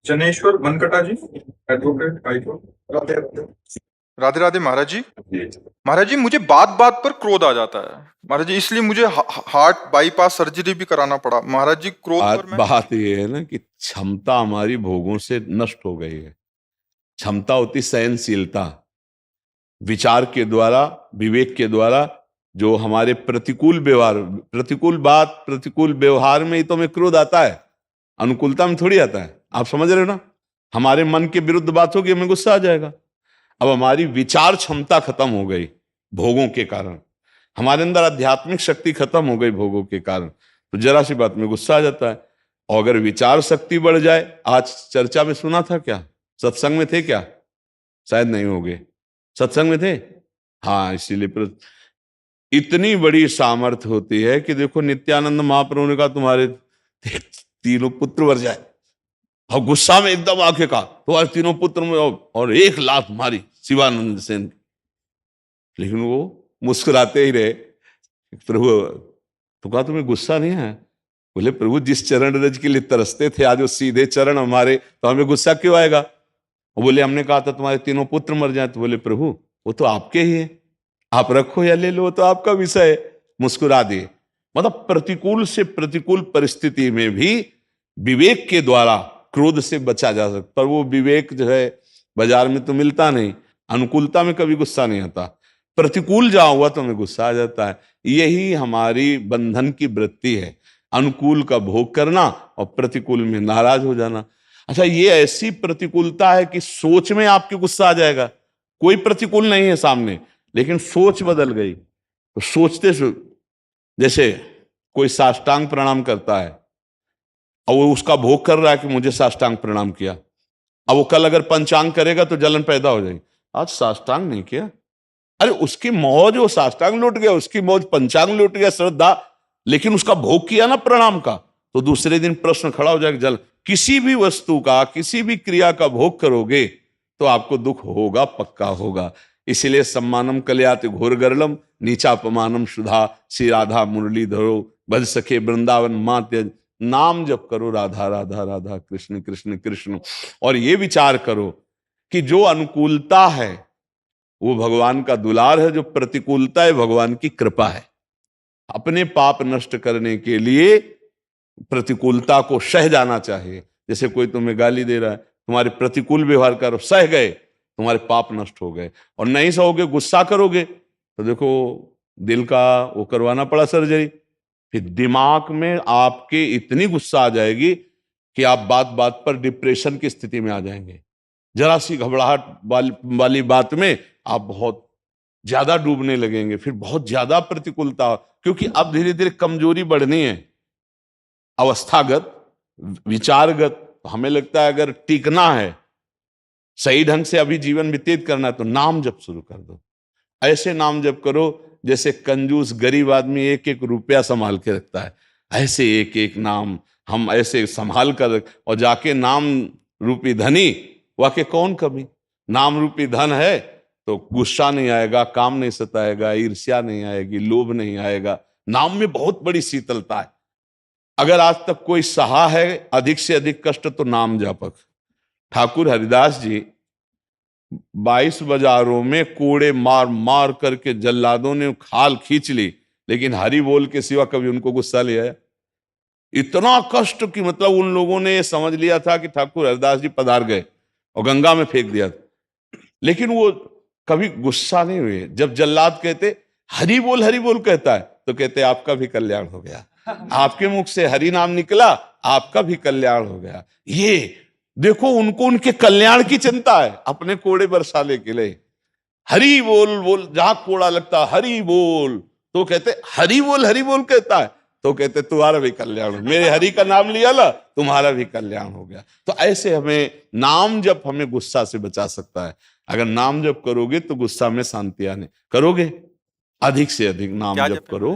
जनेश्वर बनकटा जी, advocate high court. Radhe Radhe. Radhe Radhe महाराज जी। जी। महाराज जी, मुझे बात बात पर क्रोध आ जाता है महाराज जी, इसलिए मुझे हार्ट बाईपास सर्जरी भी कराना पड़ा महाराज जी। क्रोध पर मैं बात ये है ना कि क्षमता हमारी भोगों से नष्ट हो गई है। क्षमता होती सहनशीलता, विचार के द्वारा, विवेक के द्वारा जो हमारे प्रतिकूल व्यवहार, प्रतिकूल बात, प्रतिकूल व्यवहार में ही तो हमें क्रोध आता है, अनुकूलता में थोड़ी आता है। आप समझ रहे हो ना? हमारे मन के विरुद्ध बात होगी, हमें गुस्सा आ जाएगा। अब हमारी विचार क्षमता खत्म हो गई भोगों के कारण, हमारे अंदर आध्यात्मिक शक्ति खत्म हो गई भोगों के कारण, तो जरा सी बात में गुस्सा आ जाता है। और अगर विचार शक्ति बढ़ जाए, आज चर्चा में सुना था क्या? सत्संग में थे क्या? शायद नहीं होंगे। सत्संग में थे? हाँ, इसीलिए इतनी बड़ी सामर्थ्य होती है कि देखो, नित्यानंद महाप्रभु ने कहा तुम्हारे तीनों पुत्र मर जाए, और गुस्सा में एकदम आके कहा तुम्हारे तीनों पुत्र में, और 1 लाख मारी शिवानंद सेन। लेकिन वो मुस्कुराते ही रहे। प्रभु तो कहा तुम्हें गुस्सा नहीं है? बोले प्रभु, जिस चरण रज के लिए तरसते थे आज वो सीधे चरण हमारे, तो हमें गुस्सा क्यों आएगा? वो बोले हमने कहा था तुम्हारे तीनों पुत्र मर जाए। तो बोले प्रभु वो तो आपके ही है, आप रखो या ले लो, वो तो आपका विषय है। मुस्कुरा दिए। मतलब प्रतिकूल से प्रतिकूल परिस्थिति में भी विवेक के द्वारा क्रोध से बचा जा सकता, पर वो विवेक जो है बाजार में तो मिलता नहीं। अनुकूलता में कभी गुस्सा नहीं आता, प्रतिकूल जहां हुआ तो हमें गुस्सा आ जाता है। यही हमारी बंधन की वृत्ति है, अनुकूल का भोग करना और प्रतिकूल में नाराज हो जाना। अच्छा, ये ऐसी प्रतिकूलता है कि सोच में आपके गुस्सा आ जाएगा। कोई प्रतिकूल नहीं है सामने, लेकिन सोच बदल गई। तो सोचते जैसे कोई साष्टांग प्रणाम करता है और वो उसका भोग कर रहा है कि मुझे साष्टांग प्रणाम किया, अब वो कल अगर पंचांग करेगा तो जलन पैदा हो जाएगी। आज साष्टांग नहीं किया, अरे उसकी मौज, वो साष्टांग लूट गया, उसकी मौज पंचांग लूट गया, श्रद्धा, लेकिन उसका भोग किया ना प्रणाम का, तो दूसरे दिन प्रश्न खड़ा हो जाएगा। जल किसी भी वस्तु का, किसी भी क्रिया का भोग करोगे तो आपको दुख होगा, पक्का होगा। इसलिए सम्मानम कल्याति घोर गरलम, नीचापमानम सुधा, श्री राधा मुरली धरो, भज सखे वृंदावन मां त्यज। नाम जप करो राधा राधा राधा, कृष्ण कृष्ण कृष्ण। और ये विचार करो कि जो अनुकूलता है वो भगवान का दुलार है, जो प्रतिकूलता है भगवान की कृपा है। अपने पाप नष्ट करने के लिए प्रतिकूलता को सह जाना चाहिए। जैसे कोई तुम्हें गाली दे रहा है, तुम्हारे प्रतिकूल व्यवहार करो, सह गए, तुम्हारे पाप नष्ट हो गए। और नहीं सहोगे, गुस्सा करोगे, तो देखो दिल का वो करवाना पड़ा सर्जरी, फिर दिमाग में आपके इतनी गुस्सा आ जाएगी कि आप बात बात पर डिप्रेशन की स्थिति में आ जाएंगे। जरा सी घबराहट वाली बात में आप बहुत ज्यादा डूबने लगेंगे, फिर बहुत ज्यादा प्रतिकूलता, क्योंकि अब धीरे धीरे कमजोरी बढ़नी है, अवस्थागत, विचारगत। हमें लगता है अगर टिकना है, सही ढंग से अभी जीवन व्यतीत करना है, तो नाम जप शुरू कर दो। ऐसे नाम जप करो जैसे कंजूस गरीब आदमी एक एक रुपया संभाल के रखता है, ऐसे एक एक नाम हम ऐसे संभाल कर, और जाके नाम रूपी धनी वाके कौन कभी। नाम रूपी धन है तो गुस्सा नहीं आएगा, काम नहीं सताएगा, ईर्ष्या नहीं आएगी, लोभ नहीं आएगा। नाम में बहुत बड़ी शीतलता है। अगर आज तक कोई सहा है अधिक से अधिक कष्ट, तो नाम जापक। ठाकुर हरिदास जी 22 बाजारों में कोड़े मार मार करके जल्लादों ने खाल खींच ली, लेकिन हरि बोल के सिवा कभी उनको गुस्सा ले आया? इतना कष्ट कि मतलब उन लोगों ने समझ लिया था कि ठाकुर हरिदास जी पधार गए और गंगा में फेंक दिया, लेकिन वो कभी गुस्सा नहीं हुए। जब जल्लाद कहते हरि बोल कहता है, तो कहते आपका भी कल्याण हो गया, आपके मुख से हरि नाम निकला, आपका भी कल्याण हो गया। ये देखो, उनको उनके कल्याण की चिंता है, अपने कोड़े बरसाने के लिए हरि बोल बोल, जहां कोड़ा लगता हरि बोल, तो कहते हरि बोल कहता है, तो कहते तुम्हारा भी कल्याण हो, मेरे हरि का नाम लिया ना, तुम्हारा भी कल्याण हो गया। तो ऐसे हमें नाम जप हमें गुस्सा से बचा सकता है। अगर नाम जप करोगे तो गुस्सा में शांति आने, करोगे अधिक से अधिक नाम जप करो।